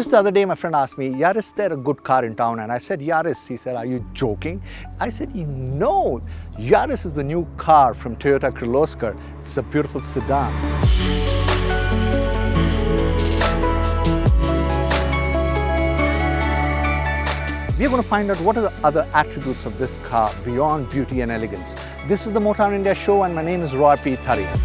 Just the other day, my friend asked me, Yaris, is there a good car in town? And I said, Yaris. He said, are you joking? I said, no, Yaris is the new car from Toyota Kirloskar. It's a beautiful sedan. We are going to find out what are the other attributes of this car beyond beauty and elegance. This is the Motown India show and my name is P.Tharyan.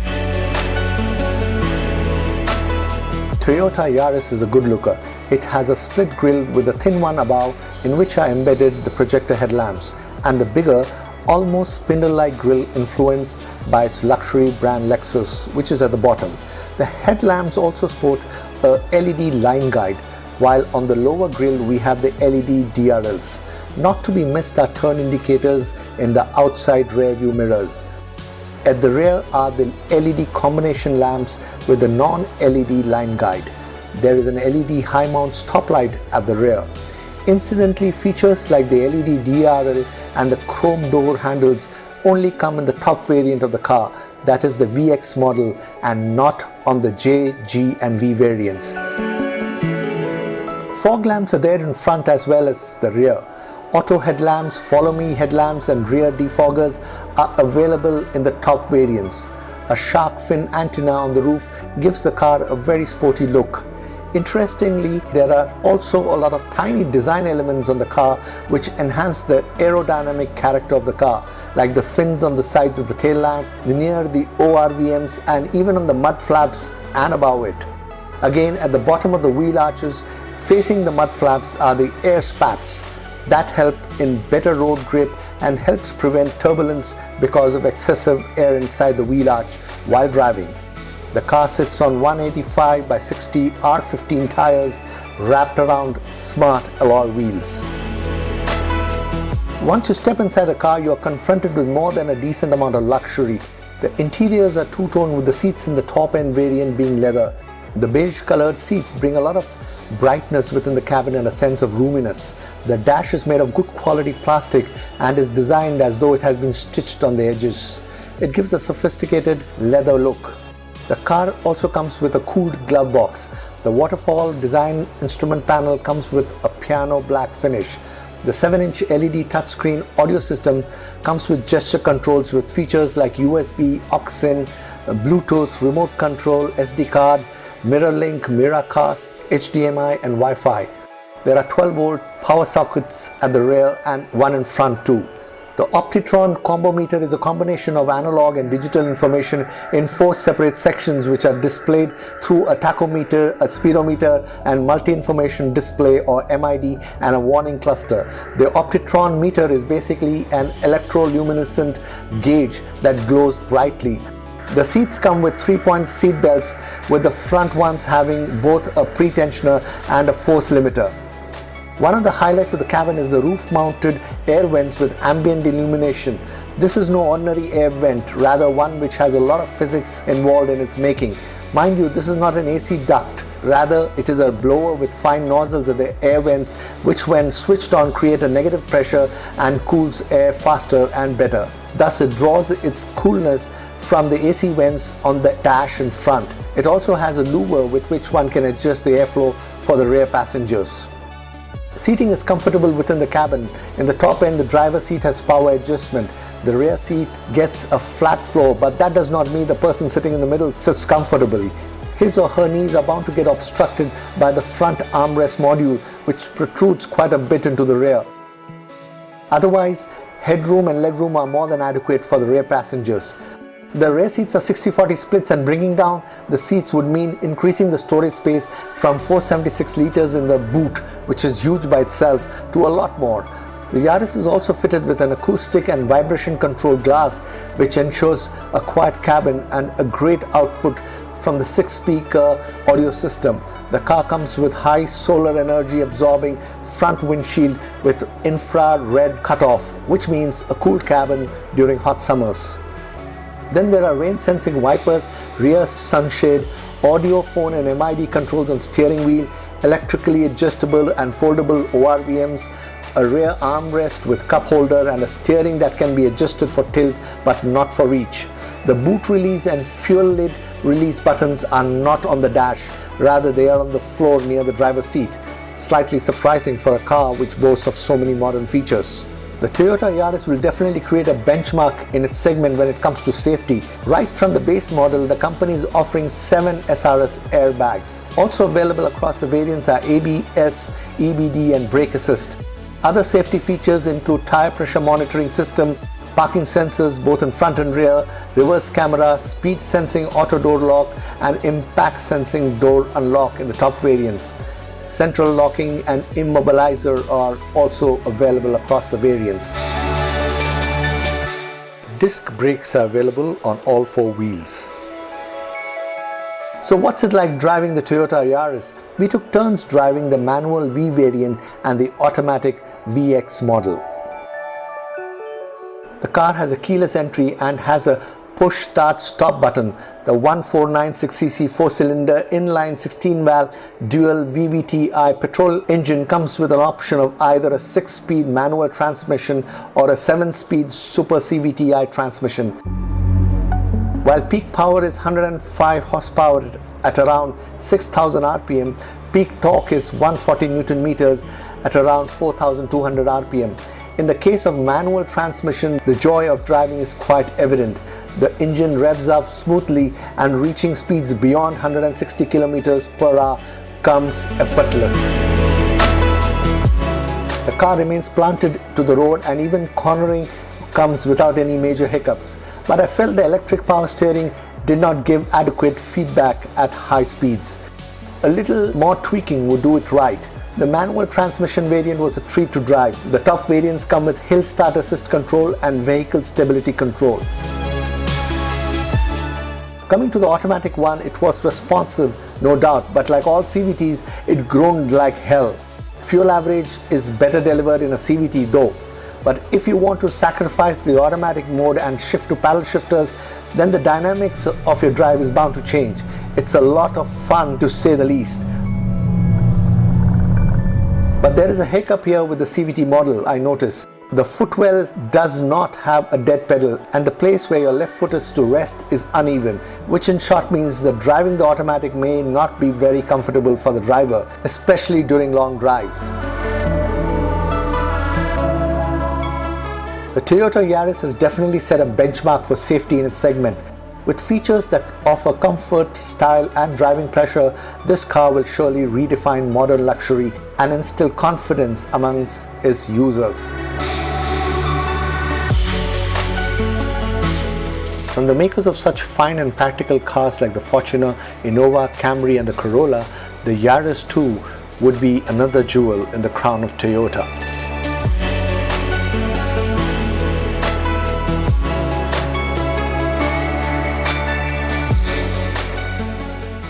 Toyota Yaris is a good looker. It has a split grille with a thin one above in which are embedded the projector headlamps and the bigger, almost spindle-like grille influenced by its luxury brand Lexus, which is at the bottom. The headlamps also sport a LED line guide, while on the lower grille we have the LED DRLs. Not to be missed are turn indicators in the outside rear view mirrors. At the rear are the LED combination lamps with the non-LED line guide. There is an LED high mount stoplight at the rear. Incidentally, features like the LED DRL and the chrome door handles only come in the top variant of the car, that is the VX model, and not on the J, G and V variants. Fog lamps are there in front as well as the rear. Auto headlamps, follow me headlamps and rear defoggers are available in the top variants. A shark fin antenna on the roof gives the car a very sporty look. Interestingly, there are also a lot of tiny design elements on the car which enhance the aerodynamic character of the car, like the fins on the sides of the tail lamp, near the ORVMs and even on the mud flaps and above it. Again, at the bottom of the wheel arches, facing the mud flaps are the air spats that help in better road grip and helps prevent turbulence because of excessive air inside the wheel arch while driving. The car sits on 185 by 60 R15 tires wrapped around smart alloy wheels. Once you step inside the car, you are confronted with more than a decent amount of luxury. The interiors are two-tone with the seats in the top end variant being leather. The beige colored seats bring a lot of brightness within the cabin and a sense of roominess. The dash is made of good quality plastic and is designed as though it has been stitched on the edges. It gives a sophisticated leather look. The car also comes with a cooled glove box. The waterfall design instrument panel comes with a piano black finish. The 7-inch LED touchscreen audio system comes with gesture controls with features like USB, aux-in, Bluetooth, remote control, SD card, mirror link, Miracast, HDMI and Wi-Fi. There are 12-volt power sockets at the rear and one in front too. The Optitron combo meter is a combination of analog and digital information in 4 separate sections which are displayed through a tachometer, a speedometer and multi-information display or MID and a warning cluster. The Optitron meter is basically an electroluminescent gauge that glows brightly. The seats come with 3-point seat belts, with the front ones having both a pre-tensioner and a force limiter. One of the highlights of the cabin is the roof-mounted air vents with ambient illumination. This is no ordinary air vent, rather one which has a lot of physics involved in its making. Mind you, this is not an AC duct. Rather, it is a blower with fine nozzles at the air vents which when switched on create a negative pressure and cools air faster and better. Thus, it draws its coolness from the AC vents on the dash in front. It also has a louver with which one can adjust the airflow for the rear passengers. Seating is comfortable within the cabin. In the top end, the driver's seat has power adjustment. The rear seat gets a flat floor, but that does not mean the person sitting in the middle sits comfortably. His or her knees are bound to get obstructed by the front armrest module, which protrudes quite a bit into the rear. Otherwise, headroom and legroom are more than adequate for the rear passengers. The rear seats are 60-40 splits and bringing down the seats would mean increasing the storage space from 476 liters in the boot, which is huge by itself, to a lot more. The Yaris is also fitted with an acoustic and vibration control glass which ensures a quiet cabin and a great output from the 6-speaker audio system. The car comes with high solar energy absorbing front windshield with infrared cutoff, which means a cool cabin during hot summers. Then there are rain sensing wipers, rear sunshade, audio, phone and MID controls on steering wheel, electrically adjustable and foldable ORVMs, a rear armrest with cup holder and a steering that can be adjusted for tilt but not for reach. The boot release and fuel lid release buttons are not on the dash, rather they are on the floor near the driver's seat. slightly surprising for a car which boasts of so many modern features. The Toyota Yaris will definitely create a benchmark in its segment when it comes to safety. Right from the base model, the company is offering 7 SRS airbags. Also available across the variants are ABS, EBD and brake assist. Other safety features include tire pressure monitoring system, parking sensors both in front and rear, reverse camera, speed sensing auto door lock and impact sensing door unlock in the top variants. Central locking and immobilizer are also available across the variants. Disc brakes are available on all 4 wheels. So what's it like driving the Toyota Yaris? We took turns driving the manual V variant and the automatic VX model. The car has a keyless entry and has a push start stop button. The 1496cc 4-cylinder inline 16-valve dual WVT-I petrol engine comes with an option of either a 6-speed manual transmission or a 7-speed Super CVT-i transmission. While peak power is 105 horsepower at around 6000 rpm, peak torque is 140 Newton meters at around 4200 rpm. In the case of manual transmission, the joy of driving is quite evident. The engine revs up smoothly and reaching speeds beyond 160 km per hour comes effortless. The car remains planted to the road and even cornering comes without any major hiccups. But I felt the electric power steering did not give adequate feedback at high speeds. A little more tweaking would do it right. The manual transmission variant was a treat to drive. The top variants come with hill start assist control and vehicle stability control. Coming to the automatic one, it was responsive, no doubt, but like all CVTs, it groaned like hell. Fuel average is better delivered in a CVT though. But if you want to sacrifice the automatic mode and shift to paddle shifters, then the dynamics of your drive is bound to change. It's a lot of fun to say the least. But there is a hiccup here with the CVT model, I notice. The footwell does not have a dead pedal and the place where your left foot is to rest is uneven, which in short means that driving the automatic may not be very comfortable for the driver, especially during long drives. The Toyota Yaris has definitely set a benchmark for safety in its segment. With features that offer comfort, style and driving pleasure, this car will surely redefine modern luxury and instill confidence amongst its users. From the makers of such fine and practical cars like the Fortuner, Innova, Camry and the Corolla, the Yaris too would be another jewel in the crown of Toyota.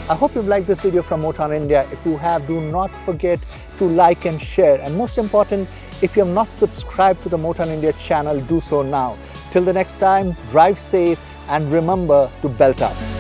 I hope you've liked this video from Motown India. If you have, do not forget to like and share. And most important, if you have not subscribed to the Motown India channel, do so now. Till the next time, drive safe and remember to belt up.